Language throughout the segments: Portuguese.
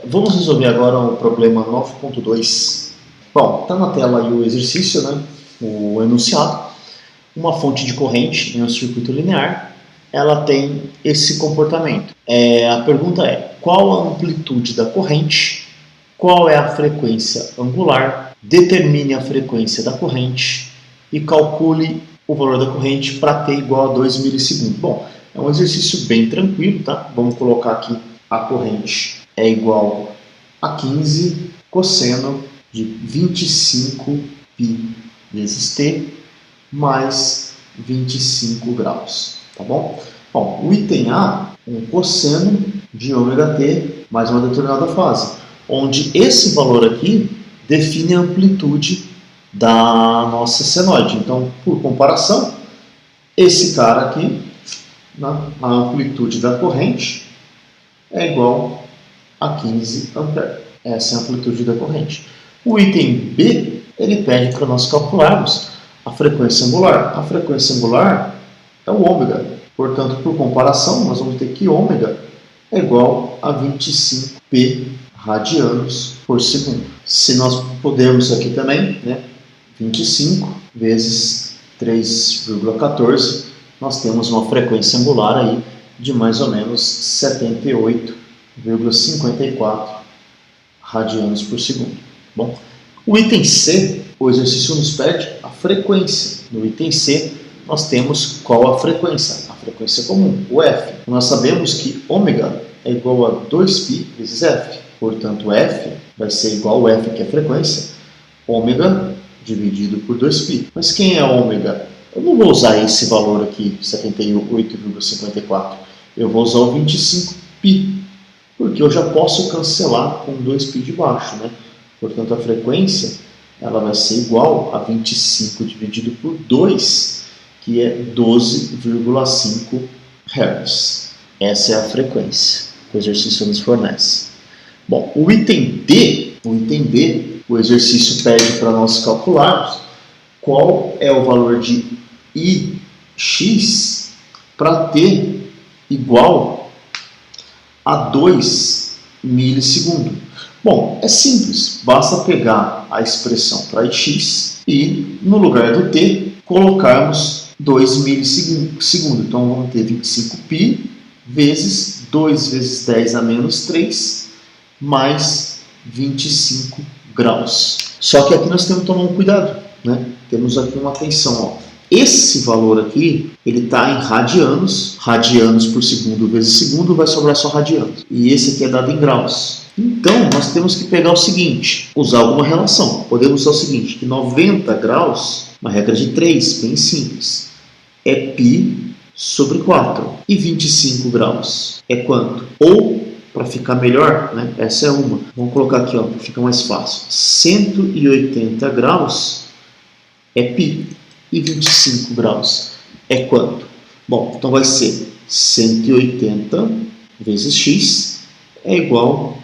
Vamos resolver agora o problema 9.2. Bom, está na tela aí o exercício, né? O enunciado. Uma fonte de corrente em um circuito linear, ela tem esse comportamento. A pergunta é, qual a amplitude da corrente, qual é a frequência angular, determine a frequência da corrente e calcule o valor da corrente para t igual a 2 milissegundos. Bom, é um exercício bem tranquilo, tá? Vamos colocar aqui a corrente é igual a 15 cosseno de 25 π vezes t mais 25 graus, tá bom? Bom, o item A, um cosseno de ômega-t mais uma determinada fase, onde esse valor aqui define a amplitude da nossa senoide. Então, por comparação, esse cara aqui, né, a amplitude da corrente é igual a 15 amperes. Essa é a amplitude da corrente. O item B, ele pede para nós calcularmos a frequência angular. A frequência angular é o ômega. Portanto, por comparação, nós vamos ter que ômega é igual a 25π radianos por segundo. Se nós pudermos aqui também, né, 25 vezes 3,14, nós temos uma frequência angular aí de mais ou menos 78,54 radianos por segundo. Bom, o item C, o exercício nos pede a frequência. No item C, nós temos qual a frequência? A frequência comum, o F. Nós sabemos que ômega é igual a 2π vezes F. Portanto, F vai ser igual a F, que é a frequência, ômega dividido por 2π. Mas quem é ômega? Eu não vou usar esse valor aqui, 78,54. Eu vou usar o 25π, porque eu já posso cancelar com 2π de baixo, né? Portanto, a frequência ela vai ser igual a 25 dividido por 2, que é 12,5 Hz. Essa é a frequência que o exercício nos fornece. Bom, o item D, o exercício pede para nós calcularmos qual é o valor de Ix para t igual a 2 milissegundos. Bom, é simples, basta pegar a expressão para Ix e, no lugar do t, colocarmos 2 milissegundos. Então, vamos ter 25π vezes 2 vezes 10 a menos 3, mais 25 graus. Só que aqui nós temos que tomar um cuidado, né? Temos aqui uma atenção, ó. Esse valor aqui, ele está em radianos, radianos por segundo vezes segundo, vai sobrar só radianos. E esse aqui é dado em graus. Então, nós temos que pegar o seguinte, usar alguma relação. Podemos usar o seguinte, que 90 graus, uma regra de 3, bem simples, é π sobre 4. E 25 graus é quanto? Ou, para ficar melhor, né, essa é uma. Vamos colocar aqui, ó, fica mais fácil. 180 graus é π. E 25 graus é quanto? Bom, então vai ser 180 vezes x é igual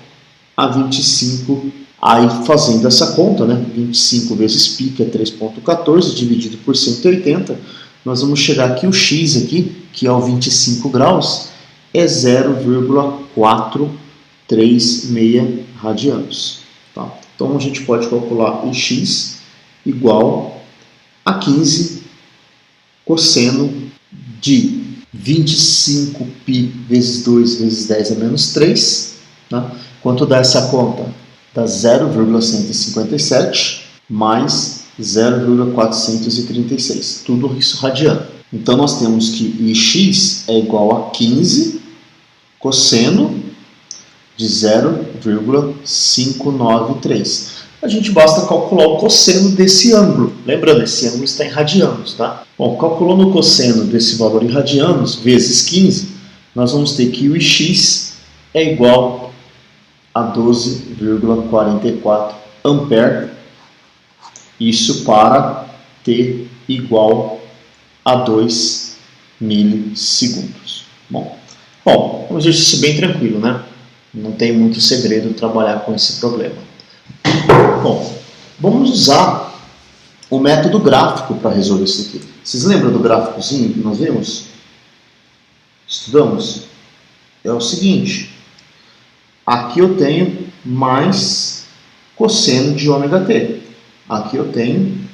a 25. Aí, fazendo essa conta, né, 25 vezes π, que é 3,14, dividido por 180, nós vamos chegar aqui, o x aqui, que é o 25 graus, é 0,436 radianos. Tá? Então, a gente pode calcular o x igual a 15 cosseno de 25π vezes 2 vezes 10 a menos 3. Né? Quanto dá essa conta? Dá 0,157 mais 0,436. Tudo isso radiano. Então, nós temos que Ix é igual a 15 cosseno de 0,593. A gente basta calcular o cosseno desse ângulo. Lembrando, esse ângulo está em radianos, tá? Bom, calculando o cosseno desse valor em radianos vezes 15, nós vamos ter que o Ix é igual a 12,44 ampere. Isso para T igual a 2 milissegundos. Bom, é um exercício bem tranquilo, né? Não tem muito segredo trabalhar com esse problema. Bom, vamos usar o método gráfico para resolver isso aqui. Vocês lembram do gráficozinho que nós vimos? Estudamos? É o seguinte, aqui eu tenho mais cosseno de ômega t. Aqui eu tenho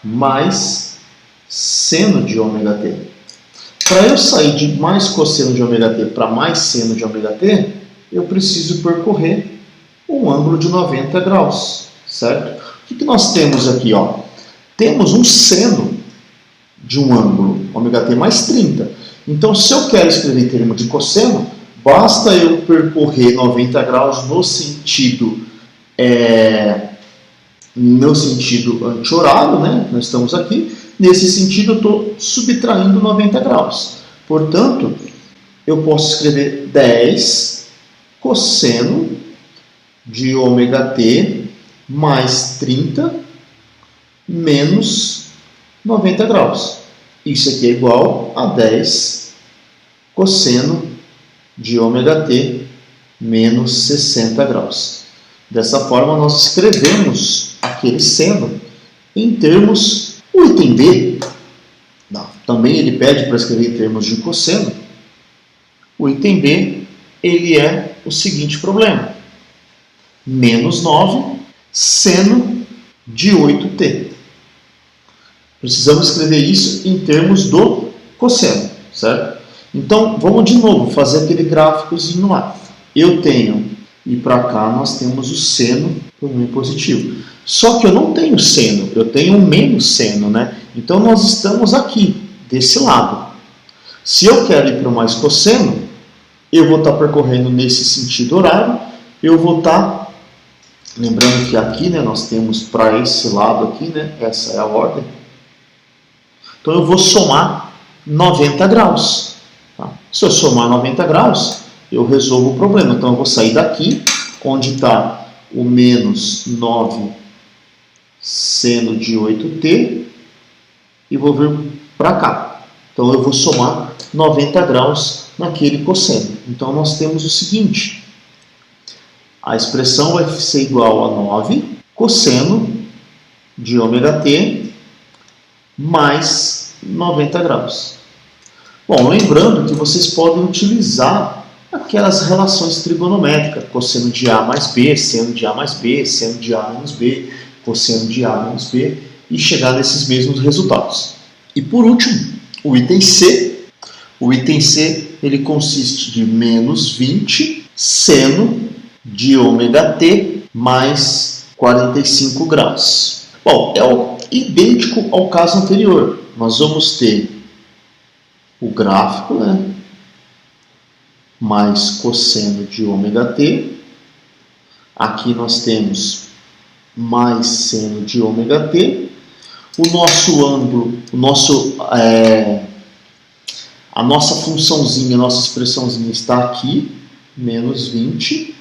mais seno de ômega t. Para eu sair de mais cosseno de ômega t para mais seno de ômega t, eu preciso percorrer um ângulo de 90 graus, certo? O que nós temos aqui? Ó? Temos um seno de um ângulo, ômega t mais 30. Então, se eu quero escrever em termos de cosseno, basta eu percorrer 90 graus no sentido anti-horário, né? Nós estamos aqui. Nesse sentido, eu estou subtraindo 90 graus. Portanto, eu posso escrever 10 cosseno de ômega t mais 30 menos 90 graus. Isso aqui é igual a 10 cosseno de ômega t menos 60 graus. Dessa forma, nós escrevemos aquele seno em termos... O item B, também ele pede para escrever em termos de cosseno. O item B, ele é o seguinte problema. Menos 9 seno de 8t. Precisamos escrever isso em termos do cosseno, certo? Então, vamos de novo fazer aquele gráficozinho lá. Eu tenho, e para cá nós temos o seno do número positivo. Só que eu não tenho seno, eu tenho um menos seno, né? Então, nós estamos aqui, desse lado. Se eu quero ir para o mais cosseno, eu vou estar percorrendo nesse sentido horário, eu vou estar... Lembrando que aqui, né, nós temos para esse lado aqui, né? Essa é a ordem. Então, eu vou somar 90 graus. Tá? Se eu somar 90 graus, eu resolvo o problema. Então, eu vou sair daqui, onde está o menos 9 seno de 8t, e vou vir para cá. Então, eu vou somar 90 graus naquele cosseno. Então, nós temos o seguinte. A expressão vai ser igual a 9 cosseno de ômega t mais 90 graus. Bom, lembrando que vocês podem utilizar aquelas relações trigonométricas, cosseno de A mais B, seno de A mais B, seno de A menos B, cosseno de A menos B, e chegar nesses mesmos resultados. E por último, o item C. O item C, ele consiste de menos 20 seno de ômega t mais 45 graus. Bom, é idêntico ao caso anterior. Nós vamos ter o gráfico, né? Mais cosseno de ômega t. Aqui nós temos mais seno de ômega t. O nosso ângulo, a nossa funçãozinha, a nossa expressãozinha está aqui, menos 20.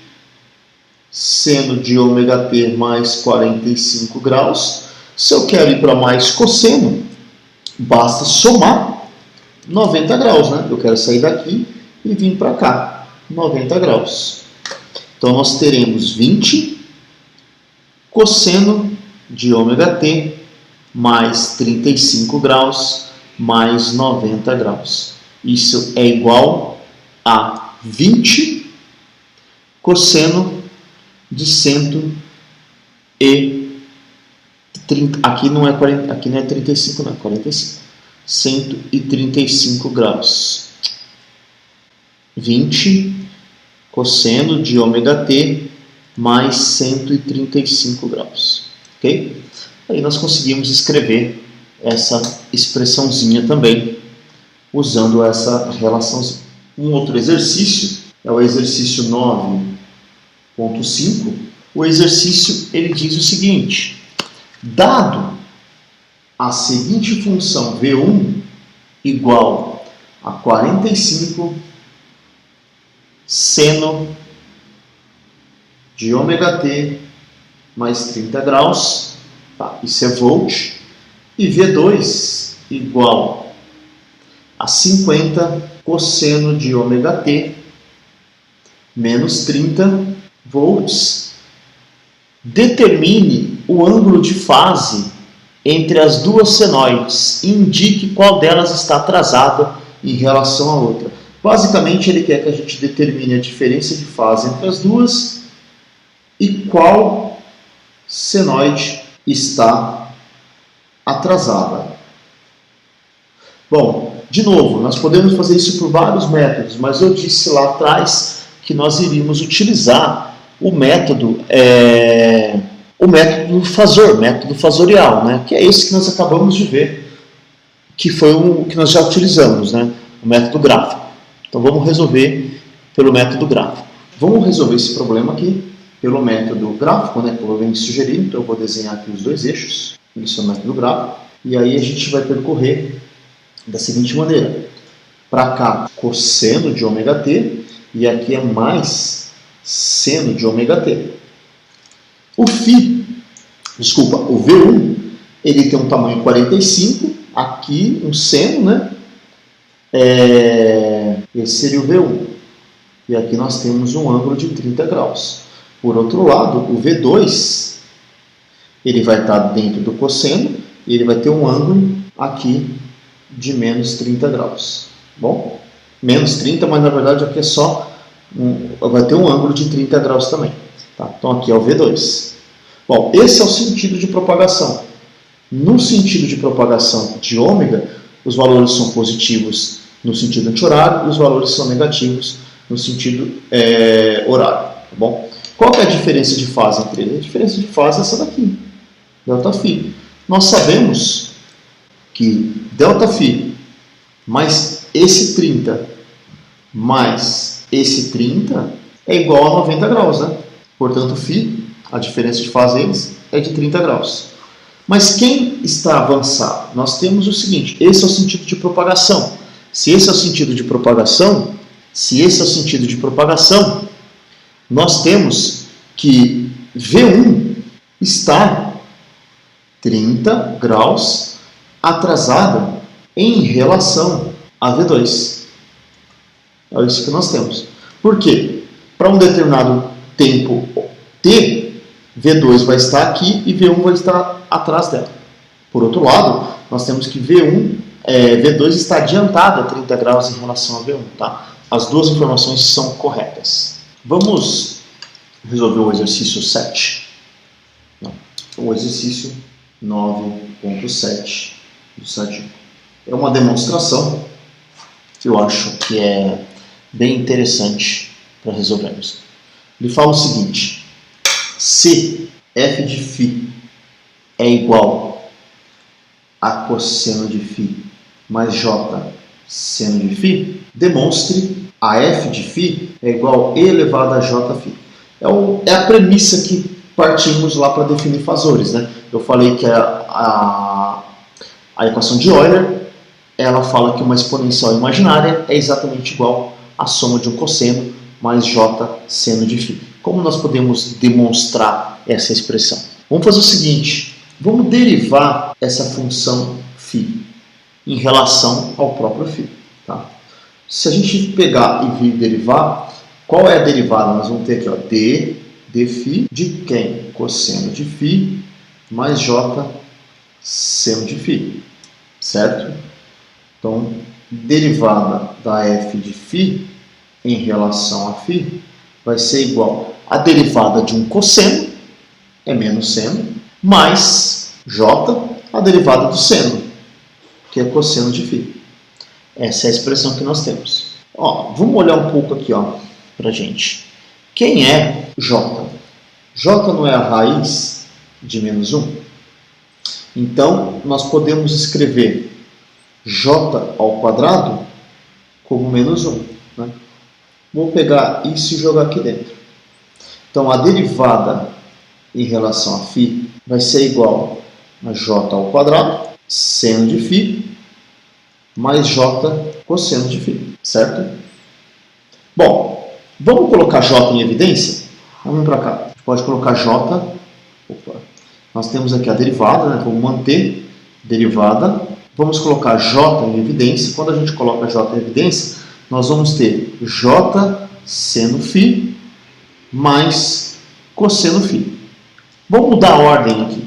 Seno de ômega t mais 45 graus. Se eu quero ir para mais cosseno, basta somar 90 graus, né? Eu quero sair daqui e vir para cá, 90 graus. Então, nós teremos 20 cosseno de ômega t mais 35 graus mais 90 graus. Isso é igual a 20 cosseno de 130, aqui não é 40, aqui não é 35, não é 45. 135 graus. 20 cosseno de ômega t mais 135 graus. Ok? Aí nós conseguimos escrever essa expressãozinha também, usando essa relaçãozinha. Um outro exercício é o exercício 9.5. O exercício ele diz o seguinte: dado a seguinte função V1 igual a 45 seno de ômega-t mais 30 graus, tá? Isso é volt, e V2 igual a 50 cosseno de ômega-t menos 30 volts. Determine o ângulo de fase entre as duas senoides e indique qual delas está atrasada em relação à outra. Basicamente, ele quer que a gente determine a diferença de fase entre as duas e qual senoide está atrasada. Bom, de novo, nós podemos fazer isso por vários métodos, mas eu disse lá atrás que nós iríamos utilizar o método fasor, método fasorial, né? Que é esse que nós acabamos de ver, que foi o que nós já utilizamos, né? O método gráfico. Então vamos resolver pelo método gráfico. Vamos resolver esse problema aqui pelo método gráfico, né? Como eu venho sugerindo, então eu vou desenhar aqui os dois eixos, isso é o método gráfico, e aí a gente vai percorrer da seguinte maneira. Para cá, cosseno de ômega-t, e aqui é mais seno de ômega-t. O V1, ele tem um tamanho 45, aqui um seno, né? Esse seria o V1. E aqui nós temos um ângulo de 30 graus. Por outro lado, o V2, ele vai estar dentro do cosseno, e ele vai ter um ângulo aqui de menos 30 graus. Bom, menos 30, mas na verdade aqui é só vai ter um ângulo de 30 graus também. Tá? Então aqui é o V2. Bom, esse é o sentido de propagação. No sentido de propagação de ômega, os valores são positivos no sentido anti-horário e os valores são negativos no sentido horário. Tá bom? Qual que é a diferença de fase entre eles? A diferença de fase é essa daqui, ΔΦ. Nós sabemos que ΔΦ mais esse 30 mais esse 30 é igual a 90 graus, né? Portanto, φ, a diferença de fase deles é de 30 graus. Mas quem está avançado? Nós temos o seguinte, esse é o sentido de propagação. Se esse é o sentido de propagação, nós temos que V1 está 30 graus atrasada em relação a V2. É isso que nós temos. Por quê? Para um determinado tempo T, V2 vai estar aqui e V1 vai estar atrás dela. Por outro lado, nós temos que V2 está adiantada a 30 graus em relação a V1. Tá? As duas informações são corretas. Vamos resolver o exercício 7. Não, o exercício 9.7 do 7. É uma demonstração que eu acho que é bem interessante para resolvermos. Ele fala o seguinte: se f de φ é igual a cosseno de φ mais j seno de φ, demonstre a f de φ é igual a e elevado a jφ. É a premissa que partimos lá para definir fasores, né? Eu falei que a equação de Euler, ela fala que uma exponencial imaginária é exatamente igual à soma de um cosseno mais j seno de φ. Como nós podemos demonstrar essa expressão? Vamos fazer o seguinte, vamos derivar essa função φ em relação ao próprio φ. Tá? Se a gente pegar e vir derivar, qual é a derivada? Nós vamos ter aqui, ó, dφ de quem? Cosseno de φ mais j seno de φ. Certo? Então, derivada da f de φ em relação a φ vai ser igual a derivada de um cosseno, é menos seno, mais j, a derivada do seno, que é cosseno de φ. Essa é a expressão que nós temos. Ó, vamos olhar um pouco aqui para a gente. Quem é j? J não é a raiz de menos 1? Então, nós podemos escrever j ao quadrado como menos 1. Né? Vou pegar isso e jogar aqui dentro. Então, a derivada em relação a φ vai ser igual a j ao quadrado, seno de φ, mais j cosseno de φ. Certo? Bom, vamos colocar j em evidência? Vamos para cá. gente pode colocar J. Opa. Nós temos aqui a derivada, né? Vamos manter derivada. Vamos colocar J em evidência. Quando a gente coloca J em evidência, nós vamos ter J seno φ mais cosseno φ. Vamos mudar a ordem aqui.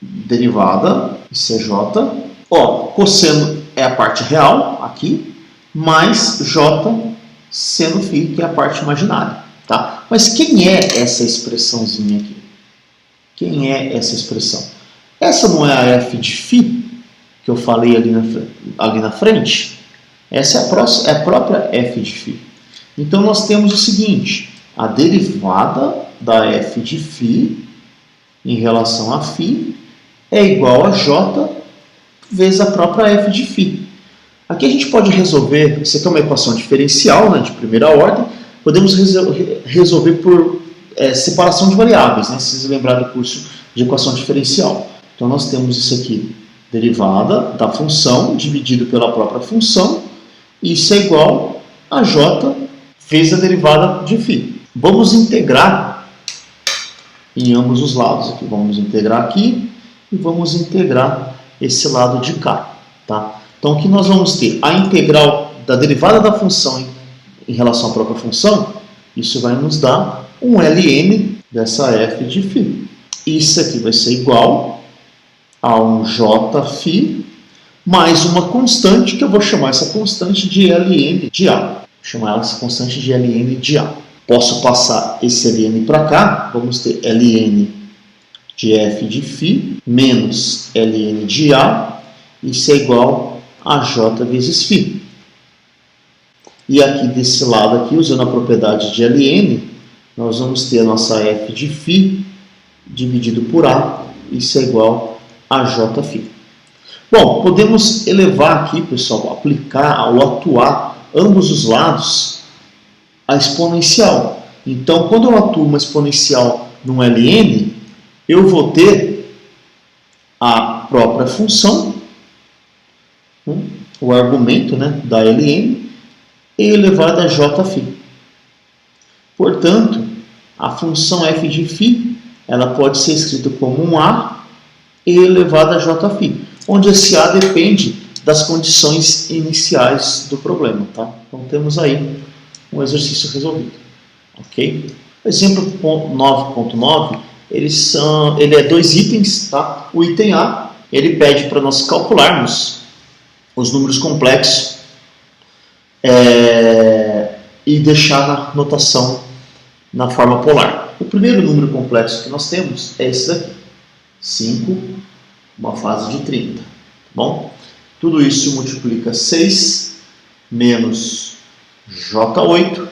Derivada, isso é J. Ó, cosseno é a parte real, aqui, mais J seno φ, que é a parte imaginária. Tá? Mas quem é essa expressãozinha aqui? Quem é essa expressão? Essa não é a f de φ, que eu falei ali na frente? Essa é a própria f de φ. Então, nós temos o seguinte, a derivada da f de φ em relação a φ é igual a j vezes a própria f de φ. Aqui a gente pode resolver, isso aqui é uma equação diferencial, né, de primeira ordem, podemos resolver por separação de variáveis, né, se vocês lembrarem do curso de equação diferencial. Então, nós temos isso aqui, derivada da função dividido pela própria função, e isso é igual a j vezes a derivada de φ. Vamos integrar em ambos os lados. Aqui. Vamos integrar aqui e vamos integrar esse lado de cá. Tá? Então, aqui nós vamos ter a integral da derivada da função em relação à própria função. Isso vai nos dar um ln dessa f de φ. Isso aqui vai ser igual a um jφ mais uma constante, que eu vou chamar essa constante de ln de A. Vou chamar essa constante de ln de A. Posso passar esse ln para cá, vamos ter ln de f de φ menos ln de A, isso é igual a j vezes φ. E aqui desse lado, aqui, usando a propriedade de ln, nós vamos ter a nossa f de φ dividido por A, isso é igual a jφ. Bom, podemos elevar aqui, pessoal, aplicar ou atuar ambos os lados a exponencial. Então, quando eu atuo uma exponencial num ln, eu vou ter a própria função, o argumento, né, da ln, elevado a jφ. Portanto, a função f de φ ela pode ser escrita como um a elevado a jφ, onde esse a depende das condições iniciais do problema. Tá? Então, temos aí um exercício resolvido. Ok? O exemplo 9.9, ele é 2 itens. Tá? O item A, ele pede para nós calcularmos os números complexos e deixar na notação na forma polar. O primeiro número complexo que nós temos é esse daqui, 5, uma fase de 30. Tá bom? Tudo isso multiplica 6 menos J8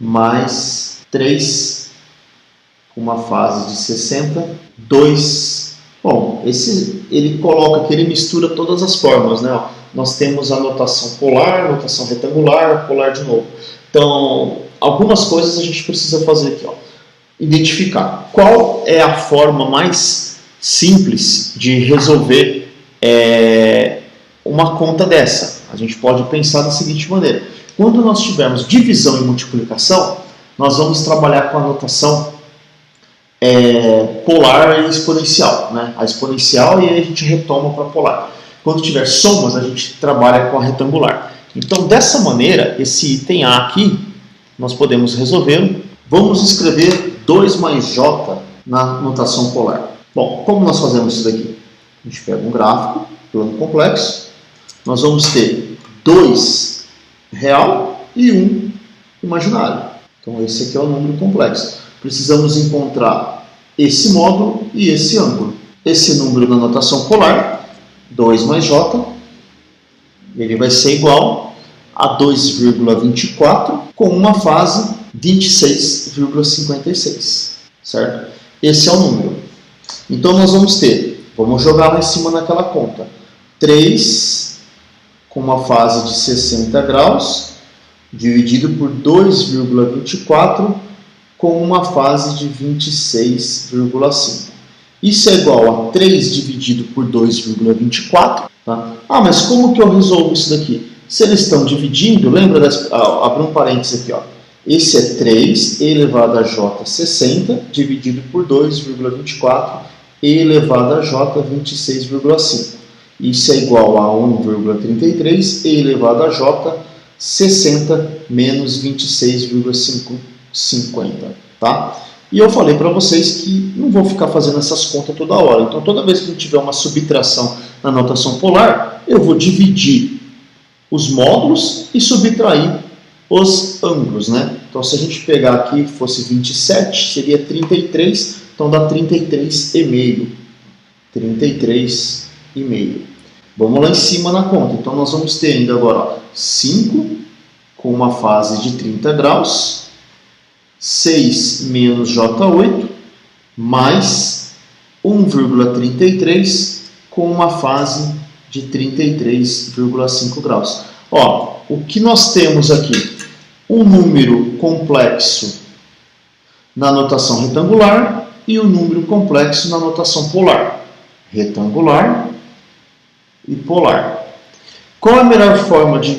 mais 3, uma fase de 60, 2. Bom, ele coloca aqui, ele mistura todas as formas, né? Nós temos a notação polar, notação retangular, polar de novo. Então, algumas coisas a gente precisa fazer aqui, ó. Identificar qual é a forma mais simples de resolver uma conta dessa. A gente pode pensar da seguinte maneira: quando nós tivermos divisão e multiplicação, nós vamos trabalhar com a notação polar e exponencial, né? A exponencial, e aí a gente retoma para polar. Quando tiver somas, a gente trabalha com a retangular. Então, dessa maneira, esse item A aqui, nós podemos resolver. Vamos escrever 2 mais j na notação polar. Bom, como nós fazemos isso daqui? A gente pega um gráfico, plano complexo. Nós vamos ter 2 real e 1 imaginário. Então, esse aqui é o número complexo. Precisamos encontrar esse módulo e esse ângulo. Esse número na notação polar, 2 mais j, ele vai ser igual a 2,24 com uma fase 26,56, certo? Esse é o número. Então, nós vamos ter, vamos jogar lá em cima naquela conta, 3 com uma fase de 60 graus, dividido por 2,24 com uma fase de 26,5. Isso é igual a 3 dividido por 2,24. Tá? Ah, mas como que eu resolvo isso daqui? Se eles estão dividindo, lembra, abri um parênteses aqui, ó. Esse é 3 e elevado a j 60 dividido por 2,24 e elevado a j 26,5. Isso é igual a 1,33 e elevado a j 60 menos 26,50, tá? E eu falei para vocês que não vou ficar fazendo essas contas toda hora. Então, toda vez que a gente tiver uma subtração na notação polar, eu vou dividir os módulos e subtrair os ângulos, né? Então, se a gente pegar aqui, fosse 27, seria 33, então dá 33,5. 33,5. Vamos lá em cima na conta. Então, nós vamos ter ainda agora, ó, 5 com uma fase de 30 graus, 6 menos J8, mais 1,33 com uma fase de 33,5 graus. Ó, o que nós temos aqui? Um número complexo na notação retangular e um número complexo na notação polar. Retangular e polar. Qual é a melhor forma de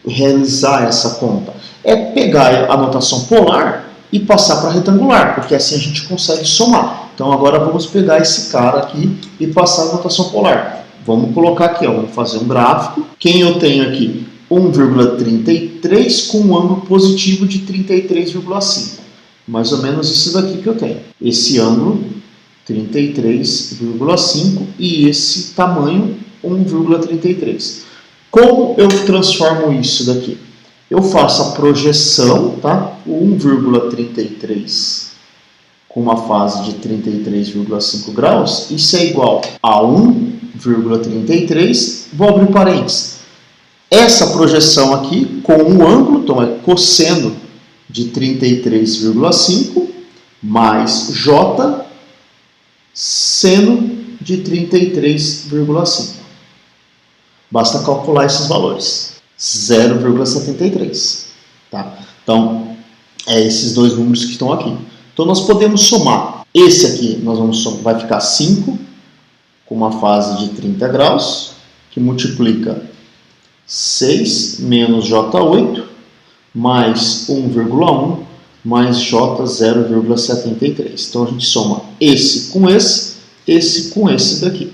realizar essa conta? É pegar a notação polar e passar para retangular, porque assim a gente consegue somar. Então agora vamos pegar esse cara aqui e passar a notação polar. Vamos colocar aqui, ó, vamos fazer um gráfico. Quem eu tenho aqui? 1,33 com um ângulo positivo de 33,5. Mais ou menos isso daqui que eu tenho. Esse ângulo, 33,5 e esse tamanho, 1,33. Como eu transformo isso daqui? Eu faço a projeção, tá? O 1,33 com uma fase de 33,5 graus, isso é igual a 1,33, vou abrir parênteses. Essa projeção aqui com um ângulo, então é cosseno de 33,5 mais J seno de 33,5. Basta calcular esses valores. 0,73. Tá? Então, é esses dois números que estão aqui. Então, nós podemos somar. Esse aqui, nós vamos somar, vai ficar 5 com uma fase de 30 graus, que multiplica 6 menos J8 mais 1,1 mais J 0,73. Então, a gente soma esse com esse daqui.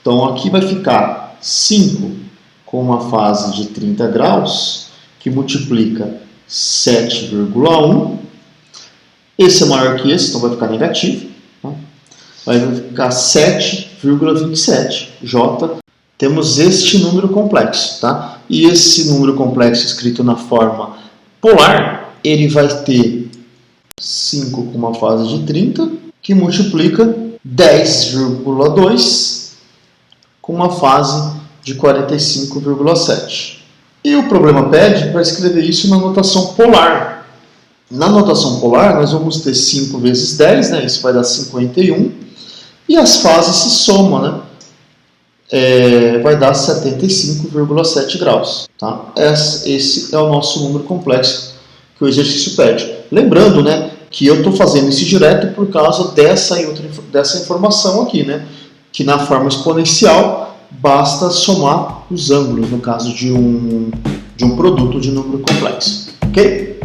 Então, aqui vai ficar 5 com uma fase de 30 graus, que multiplica 7,1. Esse é maior que esse, então vai ficar negativo. Tá? Vai ficar 7,27. J. Temos este número complexo. Tá? E esse número complexo escrito na forma polar, ele vai ter 5 com uma fase de 30, que multiplica 10,2 com uma fase de 45,7. E o problema pede para escrever isso na notação polar. Na notação polar, nós vamos ter 5 vezes 10, né? Isso vai dar 51. E as fases se somam, né? Vai dar 75,7 graus. Tá? Esse é o nosso número complexo que o exercício pede. Lembrando, né, que eu estou fazendo isso direto por causa dessa informação aqui, né? Que na forma exponencial basta somar os ângulos, no caso de um produto de número complexo. Ok?